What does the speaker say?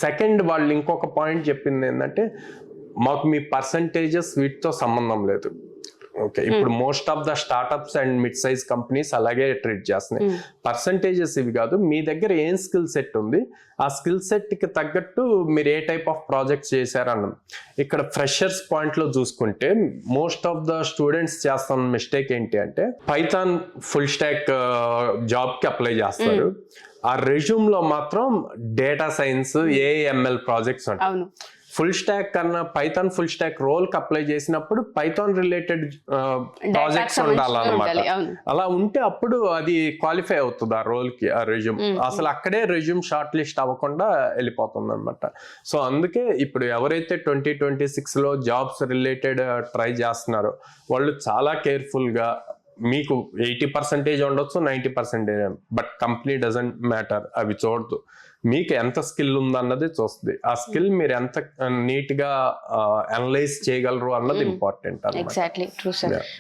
Second వాళ్ళు ఇంకొక point చెప్పింది ఏంటంటే మాకు మీ పర్సంటేజెస్ వీటితో సంబంధం లేదు. ఓకే, ఇప్పుడు most of the startups and mid size companies అలాగే ట్రీట్ చేస్తున్నాయి. పర్సంటేజెస్ ఇవి కాదు, మీ దగ్గర ఏం స్కిల్ సెట్ ఉంది, ఆ స్కిల్ సెట్ కి తగ్గట్టు మీరు ఏ టైప్ ఆఫ్ ప్రాజెక్ట్స్ చేశారన్నాం. ఇక్కడ ఫ్రెషర్స్ పాయింట్ లో చూసుకుంటే మోస్ట్ ఆఫ్ ద స్టూడెంట్స్ చేస్తున్న మిస్టేక్ ఏంటి అంటే పైథాన్ ఫుల్ స్టాక్ జాబ్ కి అప్లై చేస్తారు. ఆ రెజ్యూమ్ లో మాత్రం డేటా సైన్స్, ఏఎంఎల్ ప్రాజెక్ట్స్ ఉంటాయి. ఫుల్ స్టాక్ కన్నా పైథాన్ ఫుల్ స్టాక్ రోల్ కి అప్లై చేసినప్పుడు పైథాన్ రిలేటెడ్ ప్రాజెక్ట్స్ ఉండాలన్నమాట. అలా ఉంటే అప్పుడు అది క్వాలిఫై అవుతుంది ఆ రోల్ కి, ఆ రెజ్యూమ్. అసలు అక్కడే రెజ్యూమ్ షార్ట్ లిస్ట్ అవ్వకుండా వెళ్ళిపోతుంది అనమాట. సో అందుకే ఇప్పుడు ఎవరైతే 2026 లో జాబ్స్ రిలేటెడ్ ట్రై చేస్తున్నారో వాళ్ళు చాలా కేర్ఫుల్ గా, మీకు 80% ఉండొచ్చు, 90%, బట్ కంపెనీ డజంట్ మ్యాటర్, అవి చూడదు. మీకు ఎంత స్కిల్ ఉందన్నది చూస్తుంది. ఆ స్కిల్ మీరు ఎంత నీట్ గా అనలైజ్ చేయగలరు అన్నది ఇంపార్టెంట్. Exactly, true sir.